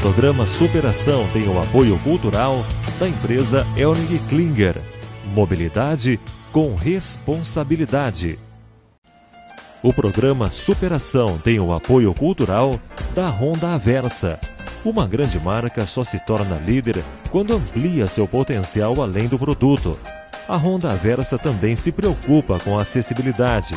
programa Superação tem o apoio cultural da empresa Elning Klinger. Mobilidade com responsabilidade. O programa Superação tem o apoio cultural da Honda Aversa. Uma grande marca só se torna líder quando amplia seu potencial além do produto. A Honda Aversa também se preocupa com a acessibilidade.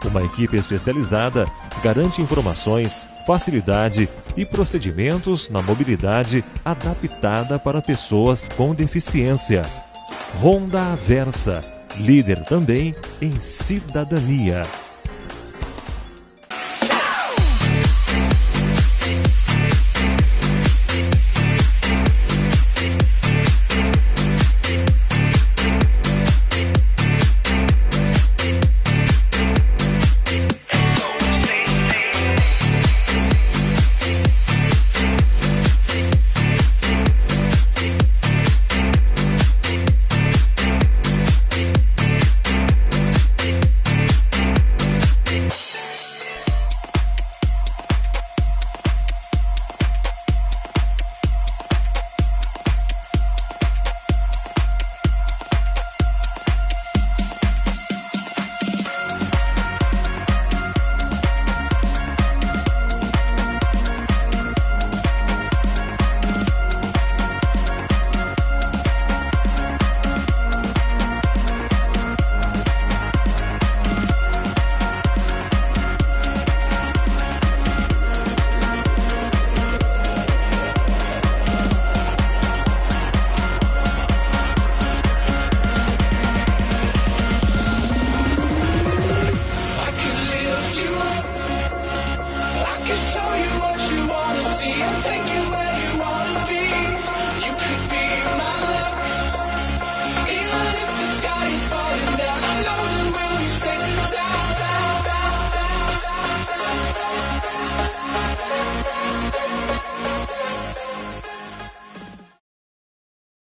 Uma equipe especializada garante informações, facilidade e procedimentos na mobilidade adaptada para pessoas com deficiência. Honda Aversa, líder também em cidadania.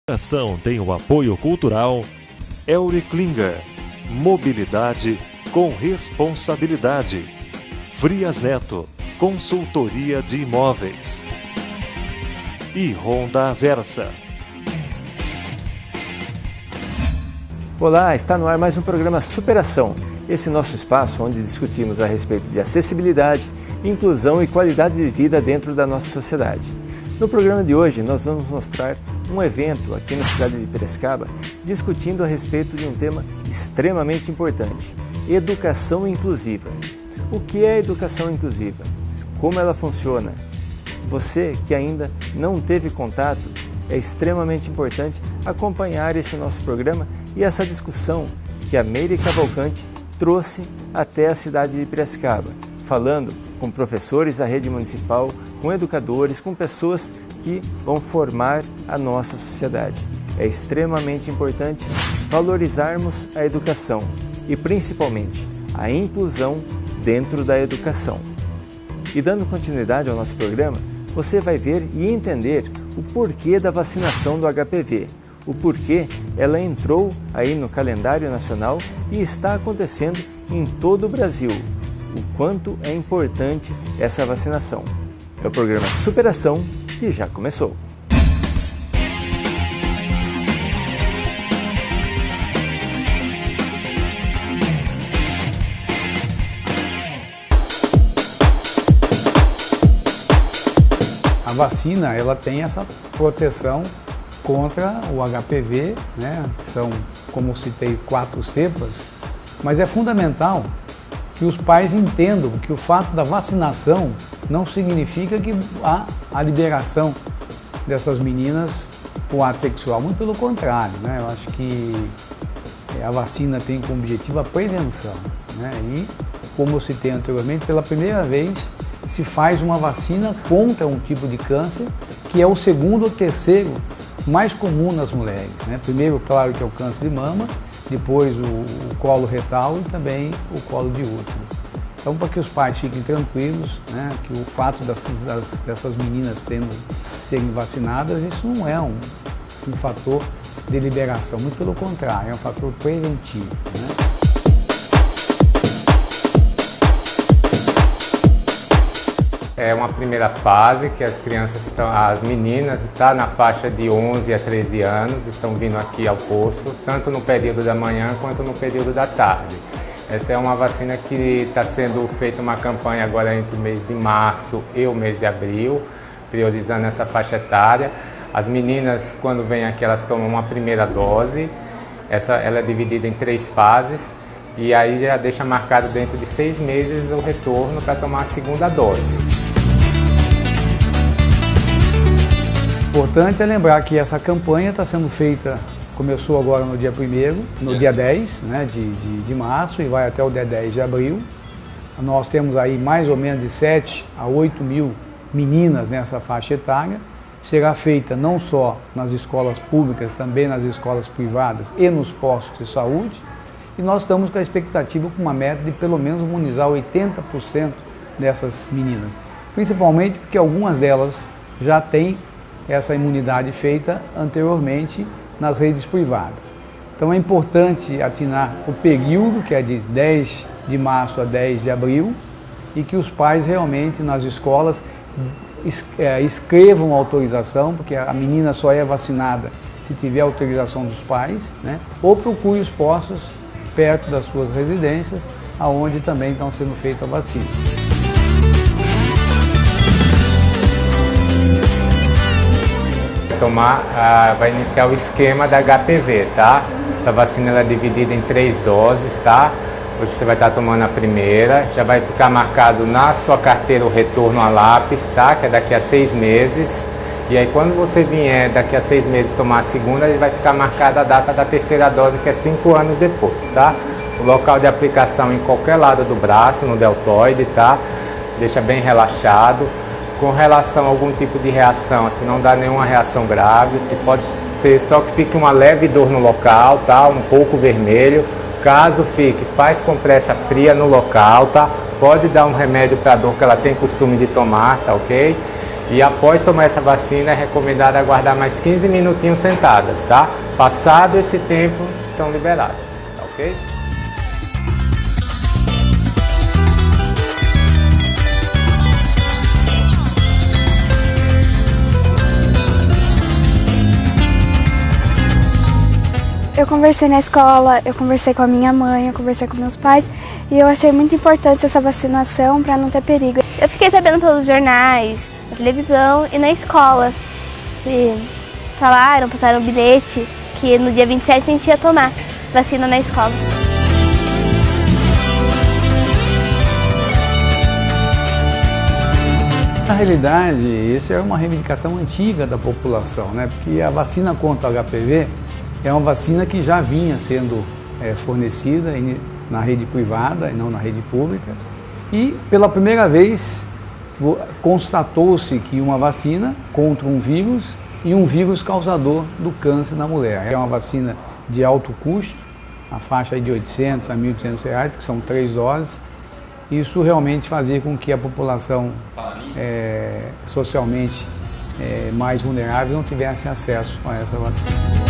A ação tem o apoio cultural Elning Klinger. Mobilidade com responsabilidade. Frias Neto, consultoria de imóveis. E Honda Aversa. Olá, está no ar mais um programa Superação. Esse nosso espaço onde discutimos a respeito de acessibilidade, inclusão e qualidade de vida dentro da nossa sociedade. No programa de hoje nós vamos mostrar um evento aqui na cidade de Piracicaba discutindo a respeito de um tema extremamente importante: educação inclusiva. O que é educação inclusiva? Como ela funciona? Você que ainda não teve contato, é extremamente importante acompanhar esse nosso programa e essa discussão que a Meire Cavalcante trouxe até a cidade de Piracicaba, falando com professores da rede municipal, com educadores, com pessoas que vão formar a nossa sociedade. É extremamente importante valorizarmos a educação e principalmente a inclusão dentro da educação. E dando continuidade ao nosso programa, você vai ver e entender o porquê da vacinação do HPV, o porquê ela entrou aí no calendário nacional e está acontecendo em todo o Brasil. O quanto é importante essa vacinação. É o programa Superação que já começou. A vacina, ela tem essa proteção contra o HPV, né? São, como eu citei, 4 cepas, mas é fundamental que os pais entendam que o fato da vacinação não significa que há a liberação dessas meninas com ato sexual, muito pelo contrário, né? Eu acho que a vacina tem como objetivo a prevenção, né? E, como eu citei anteriormente, pela primeira vez se faz uma vacina contra um tipo de câncer que é o segundo ou terceiro mais comum nas mulheres, né? Primeiro, claro, que é o câncer de mama, depois o colo retal e também o colo de útero. Então, para que os pais fiquem tranquilos, né, que o fato dessas meninas serem vacinadas, isso não é um fator de liberação, muito pelo contrário, é um fator preventivo, né? É uma primeira fase que as meninas estão na faixa de 11 a 13 anos, estão vindo aqui ao posto, tanto no período da manhã quanto no período da tarde. Essa é uma vacina que está sendo feita uma campanha agora entre o mês de março e o mês de abril, priorizando essa faixa etária. As meninas, quando vêm aqui, elas tomam uma primeira dose, ela é dividida em 3 fases, e aí já deixa marcado dentro de 6 meses o retorno para tomar a segunda dose. Importante é lembrar que essa campanha está sendo feita, começou agora no dia 1º, no dia 10, né, de março, e vai até o dia 10 de abril. Nós temos aí mais ou menos de 7 a 8 mil meninas nessa faixa etária. Será feita não só nas escolas públicas, também nas escolas privadas e nos postos de saúde. E nós estamos com a expectativa, com uma meta de pelo menos imunizar 80% dessas meninas. Principalmente porque algumas delas já têm essa imunidade feita anteriormente nas redes privadas. Então é importante atinar o período, que é de 10 de março a 10 de abril, e que os pais realmente nas escolas escrevam a autorização, porque a menina só é vacinada se tiver autorização dos pais, né? Ou procure os postos perto das suas residências, aonde também estão sendo feitas a vacina. Vai iniciar o esquema da HPV, tá? Essa vacina ela é dividida em 3 doses, tá? Hoje você vai estar tomando a primeira, já vai ficar marcado na sua carteira o retorno a lápis, tá? Que é daqui a 6 meses. E aí quando você vier daqui a 6 meses tomar a segunda, vai ficar marcada a data da terceira dose, que é 5 anos depois, tá? O local de aplicação em qualquer lado do braço, no deltoide, tá? Deixa bem relaxado. Com relação a algum tipo de reação, assim, não dá nenhuma reação grave, pode ser só que fique uma leve dor no local, tá? Um pouco vermelho. Caso fique, faz compressa fria no local, tá? Pode dar um remédio para a dor que ela tem costume de tomar, tá ok? E após tomar essa vacina é recomendado aguardar mais 15 minutinhos sentadas, tá? Passado esse tempo, estão liberadas, tá ok? Eu conversei na escola, eu conversei com a minha mãe, eu conversei com meus pais e eu achei muito importante essa vacinação para não ter perigo. Eu fiquei sabendo pelos jornais, na televisão e na escola. E passaram um bilhete que no dia 27 a gente ia tomar vacina na escola. Na realidade, essa é uma reivindicação antiga da população, né? Porque a vacina contra o HPV é uma vacina que já vinha sendo fornecida na rede privada e não na rede pública. E pela primeira vez constatou-se que uma vacina contra um vírus e um vírus causador do câncer na mulher. É uma vacina de alto custo, a faixa de R$800 a R$1.800, que são 3 doses. Isso realmente fazia com que a população socialmente mais vulnerável não tivesse acesso a essa vacina.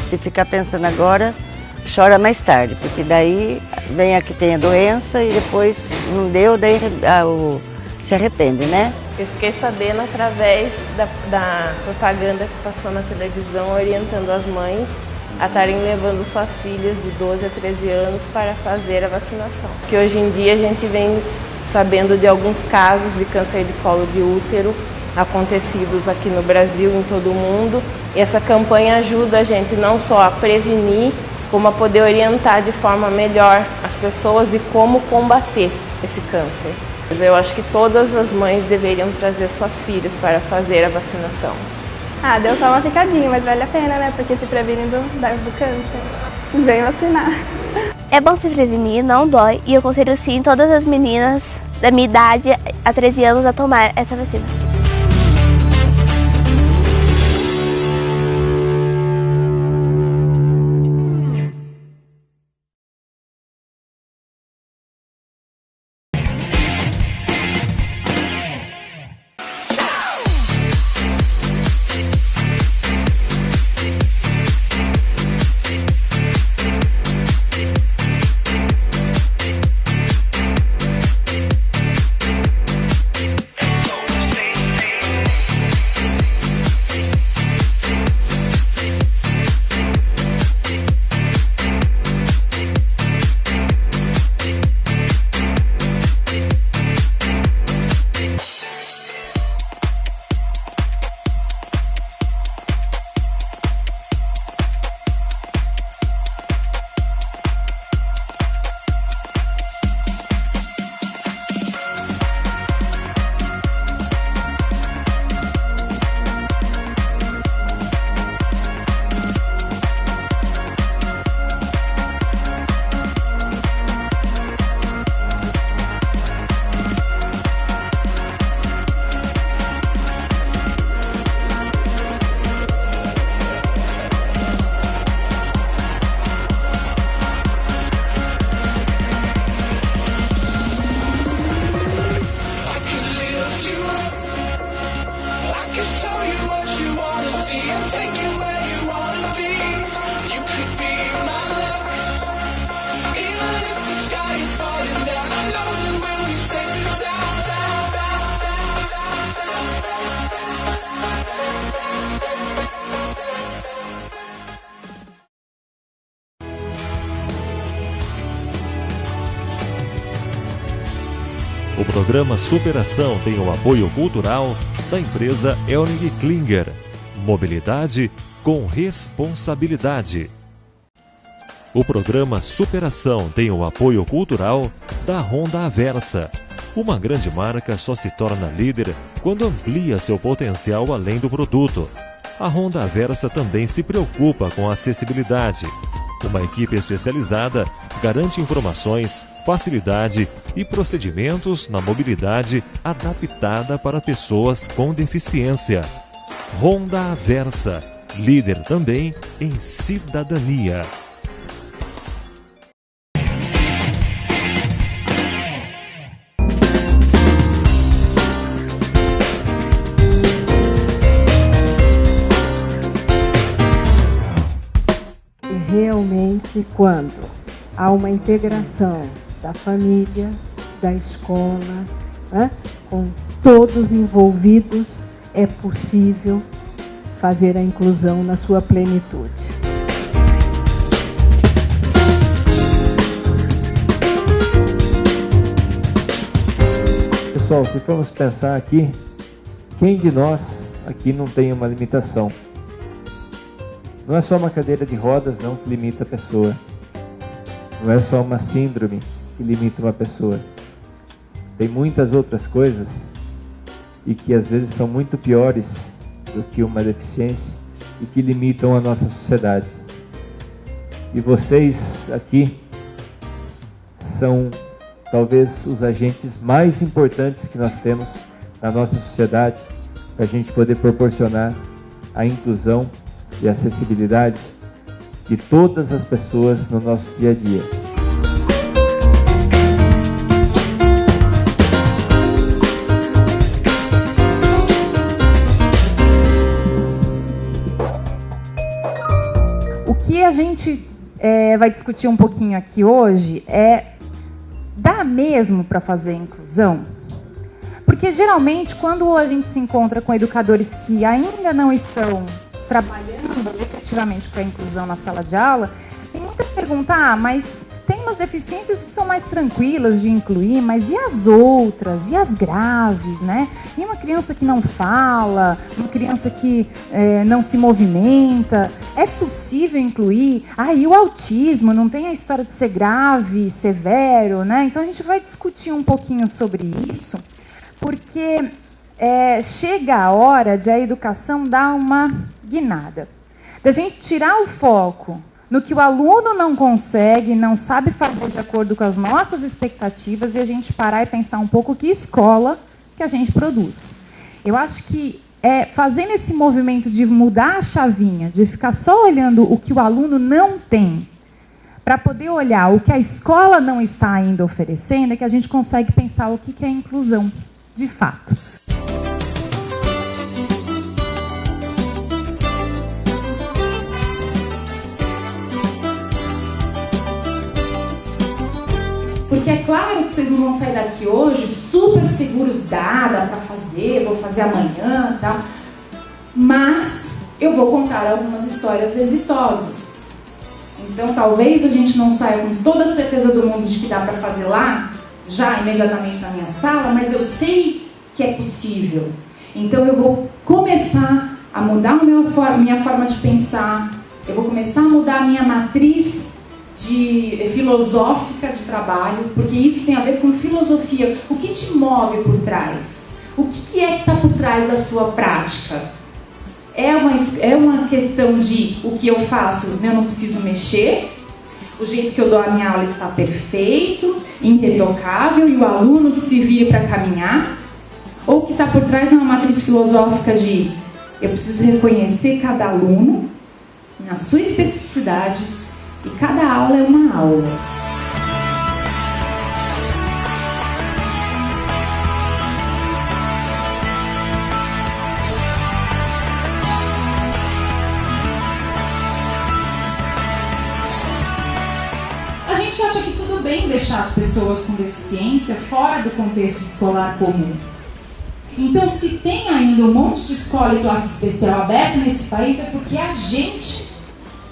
Se ficar pensando agora, chora mais tarde, porque daí vem a que tem a doença e depois não deu, daí se arrepende, né? Eu fiquei sabendo através da propaganda que passou na televisão, orientando as mães a estarem levando suas filhas de 12 a 13 anos para fazer a vacinação. Que hoje em dia a gente vem sabendo de alguns casos de câncer de colo de útero acontecidos aqui no Brasil, em todo o mundo. E essa campanha ajuda a gente não só a prevenir, como a poder orientar de forma melhor as pessoas de como combater esse câncer. Eu acho que todas as mães deveriam trazer suas filhas para fazer a vacinação. Deu só uma picadinha, mas vale a pena, né? Porque se previne do câncer. Vem vacinar. É bom se prevenir, não dói, e eu aconselho sim todas as meninas da minha idade, a 13 anos, a tomar essa vacina. programa Superação tem o apoio cultural da empresa Elning Klinger. Mobilidade com responsabilidade. O programa Superação tem o apoio cultural da Honda Aversa. Uma grande marca só se torna líder quando amplia seu potencial além do produto. A Honda Aversa também se preocupa com a acessibilidade. Uma equipe especializada garante informações, facilidade e procedimentos na mobilidade adaptada para pessoas com deficiência. Honda Aversa, líder também em cidadania. Realmente, quando há uma integração da família, da escola, com todos envolvidos, é possível fazer a inclusão na sua plenitude. Pessoal, se formos pensar aqui, quem de nós aqui não tem uma limitação? Não é só uma cadeira de rodas não que limita a pessoa. Não é só uma síndrome que limita uma pessoa. Tem muitas outras coisas e que às vezes são muito piores do que uma deficiência e que limitam a nossa sociedade. E vocês aqui são talvez os agentes mais importantes que nós temos na nossa sociedade para a gente poder proporcionar a inclusão e acessibilidade de todas as pessoas no nosso dia a dia. O que a gente vai discutir um pouquinho aqui hoje dá mesmo para fazer inclusão? Porque geralmente quando a gente se encontra com educadores que ainda não estão trabalhando efetivamente com a inclusão na sala de aula, tem muita pergunta, mas tem umas deficiências que são mais tranquilas de incluir, mas e as outras? E as graves, né? E uma criança que não fala, uma criança que não se movimenta, é possível incluir? E o autismo não tem a história de ser grave, severo, né? Então a gente vai discutir um pouquinho sobre isso, porque chega a hora de a educação dar uma guinada. Da gente tirar o foco no que o aluno não consegue, não sabe fazer de acordo com as nossas expectativas e a gente parar e pensar um pouco que escola que a gente produz. Eu acho que fazendo esse movimento de mudar a chavinha, de ficar só olhando o que o aluno não tem, para poder olhar o que a escola não está ainda oferecendo, é que a gente consegue pensar o que é inclusão, de fato. Porque é claro que vocês não vão sair daqui hoje super seguros, dá para fazer, vou fazer amanhã, tá? Mas eu vou contar algumas histórias exitosas. Então talvez a gente não saia com toda a certeza do mundo de que dá para fazer lá, já imediatamente na minha sala, mas eu sei que é possível. Então eu vou começar a mudar a minha forma de pensar, eu vou começar a mudar a minha matriz filosófica de trabalho, porque isso tem a ver com filosofia. O que te move por trás? O que é que está por trás da sua prática? É uma questão de o que eu faço, eu não preciso mexer, o jeito que eu dou a minha aula está perfeito, irretocável, e o aluno que se vire para caminhar? Ou o que está por trás é uma matriz filosófica de eu preciso reconhecer cada aluno na sua especificidade, e cada aula é uma aula. A gente acha que tudo bem deixar as pessoas com deficiência fora do contexto escolar comum. Então, se tem ainda um monte de escola e classe especial aberta nesse país, é porque a gente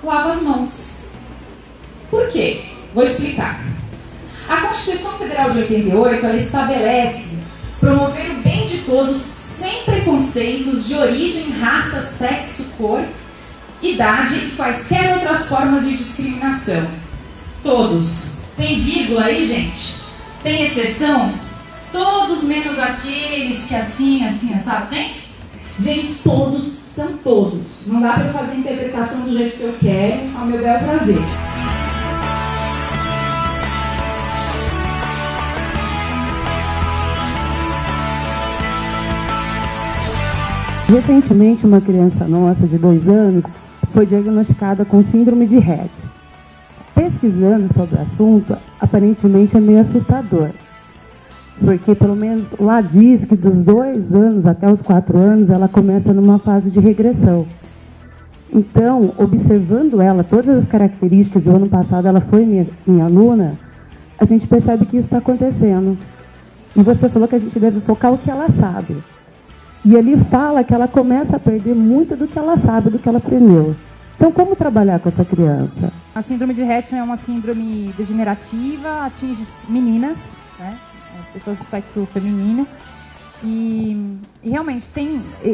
lava as mãos. Por quê? Vou explicar. A Constituição Federal de 88, ela estabelece promover o bem de todos sem preconceitos de origem, raça, sexo, cor, idade e quaisquer outras formas de discriminação. Todos. Tem vírgula aí, gente? Tem exceção? Todos menos aqueles que assim, sabe? Tem? Gente, todos são todos. Não dá para eu fazer a interpretação do jeito que eu quero, ao meu bel prazer. Recentemente, uma criança nossa de 2 anos foi diagnosticada com síndrome de Rett. Pesquisando sobre o assunto, aparentemente é meio assustador, porque pelo menos lá diz que dos 2 anos até os 4 anos ela começa numa fase de regressão. Então, observando ela, todas as características, do ano passado ela foi minha aluna, a gente percebe que isso está acontecendo. E você falou que a gente deve focar o que ela sabe. E ali fala que ela começa a perder muito do que ela sabe, do que ela aprendeu. Então, como trabalhar com essa criança? A síndrome de Rett é uma síndrome degenerativa, atinge meninas, né? Pessoas do sexo feminino. E realmente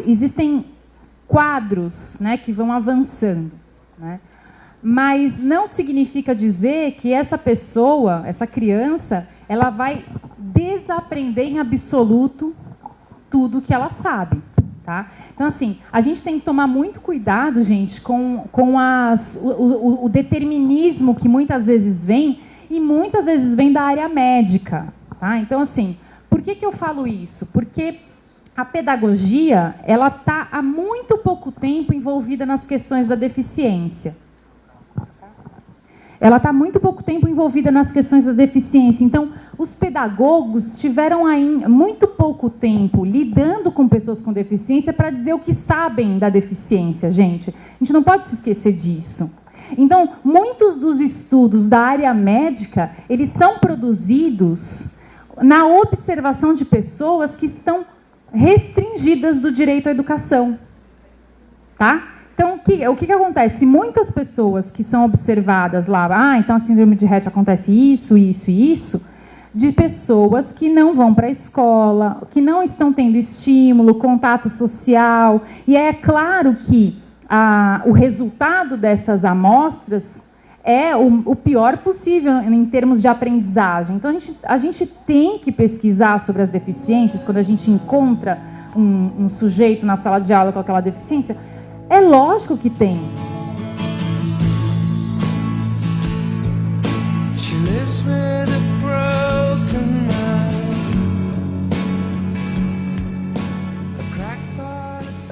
existem quadros, né, que vão avançando, né? Mas não significa dizer que essa pessoa, essa criança, ela vai desaprender em absoluto tudo que ela sabe, tá? Então, assim, a gente tem que tomar muito cuidado, gente, com o determinismo que muitas vezes vem, e muitas vezes vem da área médica, tá? Então, assim, por que eu falo isso? Porque a pedagogia, ela está há muito pouco tempo envolvida nas questões da deficiência. Ela está há muito pouco tempo envolvida nas questões da deficiência. Então, os pedagogos tiveram aí muito pouco tempo lidando com pessoas com deficiência para dizer o que sabem da deficiência, gente. A gente não pode se esquecer disso. Então, muitos dos estudos da área médica, eles são produzidos na observação de pessoas que estão restringidas do direito à educação, tá? Então, o que acontece? Muitas pessoas que são observadas lá, então a síndrome de Rett acontece isso, isso e isso, de pessoas que não vão para a escola, que não estão tendo estímulo, contato social, e é claro que o resultado dessas amostras é o pior possível em termos de aprendizagem. Então, a gente tem que pesquisar sobre as deficiências, quando a gente encontra um sujeito na sala de aula com aquela deficiência. É lógico que tem.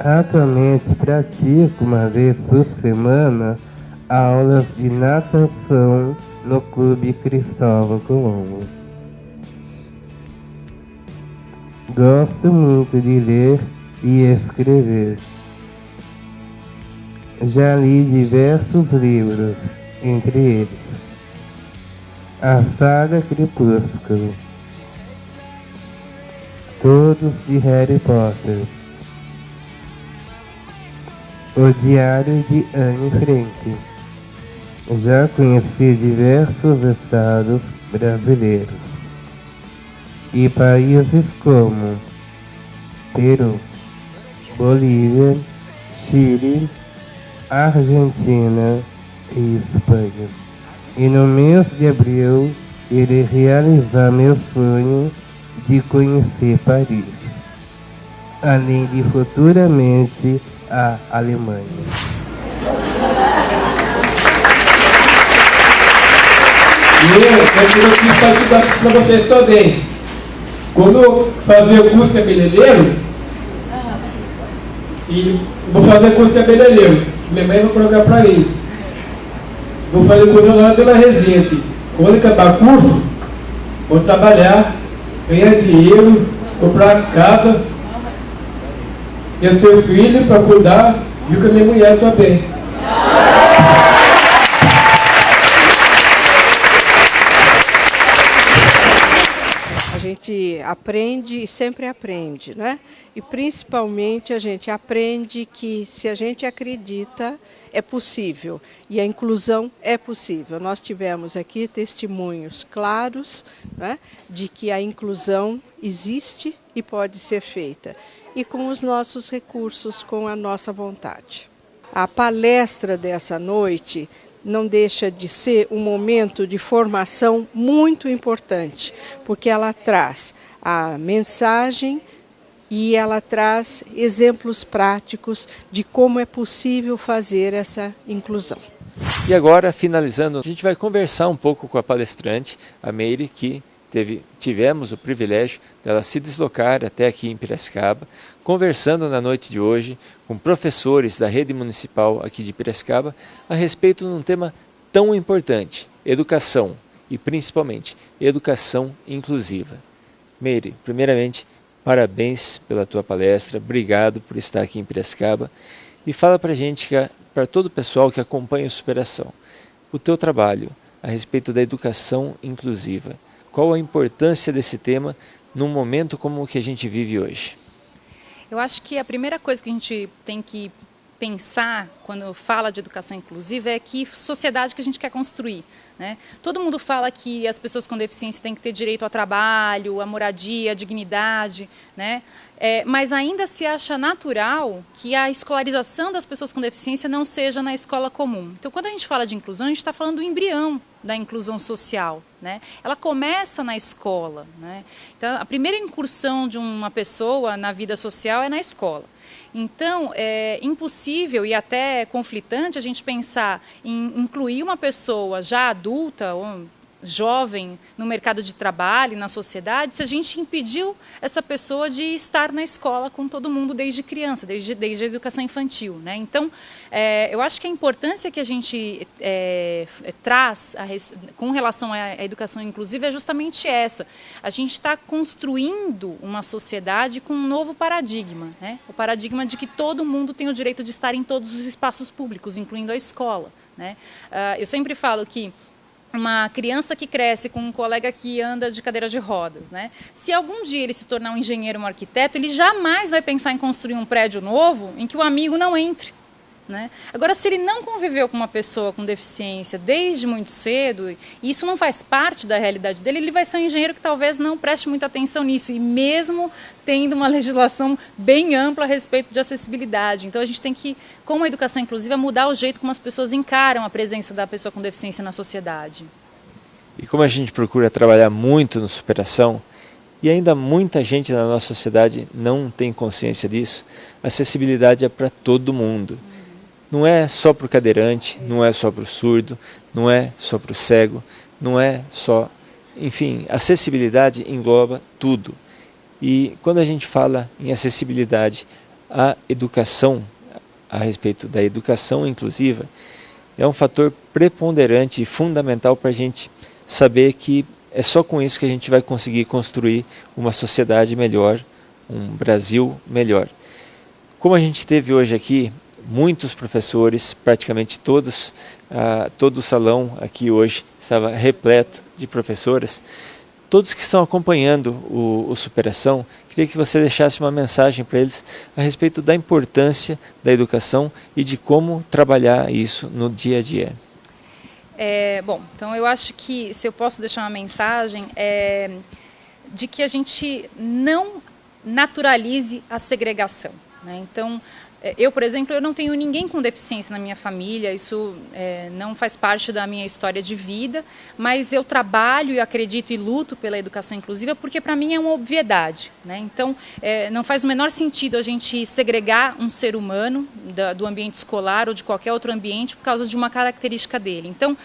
Atualmente pratico uma vez por semana aulas de natação no Clube Cristóvão Colombo. Gosto muito de ler e escrever. Já li diversos livros, entre eles a saga Crepúsculo, todos de Harry Potter, o Diário de Anne Frank. Já conheci diversos estados brasileiros e países como Peru, Bolívia, Chile, Argentina e Espanha. E no mês de abril irei realizar meu sonho de conhecer Paris, além de futuramente a Alemanha. Eu quis participar para vocês também. Quando eu fazer o curso de cabeleireiro, e vou fazer curso de cabeleireiro, minha mãe vai colocar para mim. Vou fazer curso lá pela Resende. Quando acabar o curso, vou trabalhar, ganhar dinheiro, comprar casa. Eu tenho filho para cuidar e com a minha mulher também. A gente aprende e sempre aprende, né? E principalmente a gente aprende que se a gente acredita é possível e a inclusão é possível. Nós tivemos aqui testemunhos claros, né, de que a inclusão existe e pode ser feita, e com os nossos recursos, com a nossa vontade. A palestra dessa noite não deixa de ser um momento de formação muito importante, porque ela traz a mensagem e ela traz exemplos práticos de como é possível fazer essa inclusão. E agora, finalizando, a gente vai conversar um pouco com a palestrante, a Meire, que tivemos o privilégio dela se deslocar até aqui em Piracicaba, conversando na noite de hoje com professores da rede municipal aqui de Piracicaba a respeito de um tema tão importante, educação, e principalmente educação inclusiva. Meire, primeiramente, parabéns pela tua palestra, obrigado por estar aqui em Piracicaba, e fala para a gente, para todo o pessoal que acompanha o Superação, o teu trabalho a respeito da educação inclusiva. Qual a importância desse tema num momento como o que a gente vive hoje? Eu acho que a primeira coisa que a gente tem que pensar quando fala de educação inclusiva é que sociedade que a gente quer construir, né? Todo mundo fala que as pessoas com deficiência têm que ter direito ao trabalho, à moradia, à dignidade, né? Mas ainda se acha natural que a escolarização das pessoas com deficiência não seja na escola comum. Então, quando a gente fala de inclusão, a gente está falando do embrião da inclusão social, né? Ela começa na escola, né? Então, a primeira incursão de uma pessoa na vida social é na escola. Então, é impossível e até conflitante a gente pensar em incluir uma pessoa já adulta ou jovem no mercado de trabalho, na sociedade, se a gente impediu essa pessoa de estar na escola com todo mundo desde criança, desde a educação infantil, né? Então, eu acho que a importância que a gente traz com relação à educação inclusiva é justamente essa. A gente está construindo uma sociedade com um novo paradigma, né? O paradigma de que todo mundo tem o direito de estar em todos os espaços públicos, incluindo a escola, né? Eu sempre falo que uma criança que cresce com um colega que anda de cadeira de rodas, né? Se algum dia ele se tornar um engenheiro, um arquiteto, ele jamais vai pensar em construir um prédio novo em que o amigo não entre, né? Agora, se ele não conviveu com uma pessoa com deficiência desde muito cedo, e isso não faz parte da realidade dele, ele vai ser um engenheiro que talvez não preste muita atenção nisso, e mesmo tendo uma legislação bem ampla a respeito de acessibilidade. Então, a gente tem que, com a educação inclusiva, mudar o jeito como as pessoas encaram a presença da pessoa com deficiência na sociedade. E como a gente procura trabalhar muito no Superação, e ainda muita gente na nossa sociedade não tem consciência disso, a acessibilidade é para todo mundo. Não é só para o cadeirante, não é só para o surdo, não é só para o cego, não é só... Enfim, acessibilidade engloba tudo. E quando a gente fala em acessibilidade, a educação, a respeito da educação inclusiva, é um fator preponderante e fundamental para a gente saber que é só com isso que a gente vai conseguir construir uma sociedade melhor, um Brasil melhor. Como a gente teve hoje aqui, muitos professores, praticamente todos, todo o salão aqui hoje estava repleto de professoras. Todos que estão acompanhando o Superação, queria que você deixasse uma mensagem para eles a respeito da importância da educação e de como trabalhar isso no dia a dia. Bom, então eu acho que, se eu posso deixar uma mensagem, de que a gente não naturalize a segregação, né? Então, eu, por exemplo, eu não tenho ninguém com deficiência na minha família, isso não faz parte da minha história de vida, mas eu trabalho e acredito e luto pela educação inclusiva porque para mim é uma obviedade, né? Então, não faz o menor sentido a gente segregar um ser humano do ambiente escolar ou de qualquer outro ambiente por causa de uma característica dele. Então,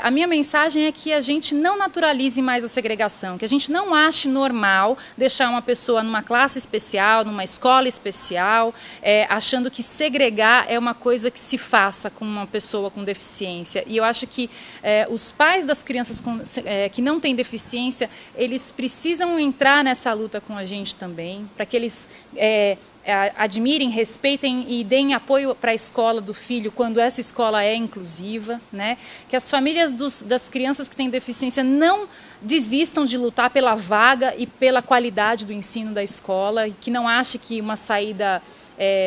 a minha mensagem é que a gente não naturalize mais a segregação, que a gente não ache normal deixar uma pessoa numa classe especial, numa escola especial, achando que segregar é uma coisa que se faça com uma pessoa com deficiência. E eu acho que os pais das crianças que não têm deficiência, eles precisam entrar nessa luta com a gente também, para que eles... admirem, respeitem e deem apoio para a escola do filho quando essa escola é inclusiva, né? Que as famílias das crianças que têm deficiência não desistam de lutar pela vaga e pela qualidade do ensino da escola, e que não ache que uma saída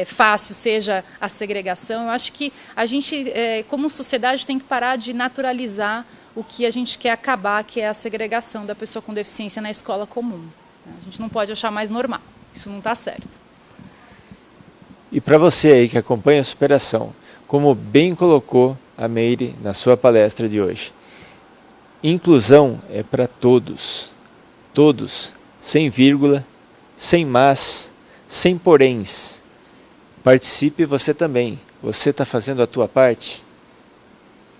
fácil seja a segregação. Eu acho que a gente, como sociedade, tem que parar de naturalizar o que a gente quer acabar, que é a segregação da pessoa com deficiência na escola comum. A gente não pode achar mais normal, isso não está certo. E para você aí que acompanha a Superação, como bem colocou a Meire na sua palestra de hoje, inclusão é para todos, todos, sem vírgula, sem mas, sem poréns. Participe você também, você está fazendo a tua parte?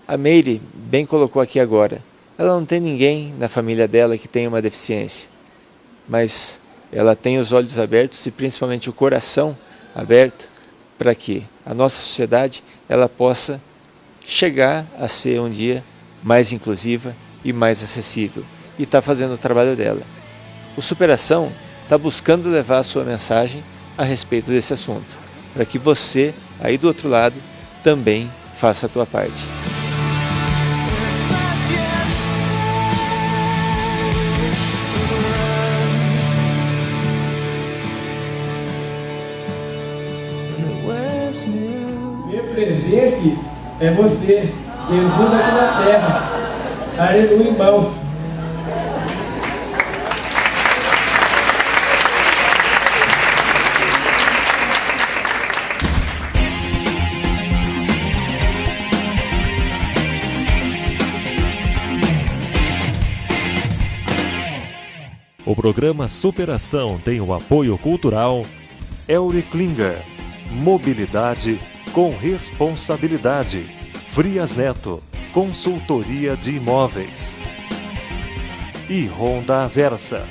A Meire bem colocou aqui agora, ela não tem ninguém na família dela que tenha uma deficiência, mas ela tem os olhos abertos e principalmente o coração aberto para que a nossa sociedade ela possa chegar a ser um dia mais inclusiva e mais acessível, e está fazendo o trabalho dela. O Superação está buscando levar a sua mensagem a respeito desse assunto, para que você, aí do outro lado, também faça a tua parte. Meu presente é você, Jesus aqui na terra. Aleluia, irmãos. O programa Superação tem o apoio cultural Eury Klinger, Mobilidade com Responsabilidade, Frias Neto, Consultoria de Imóveis e Honda Versa.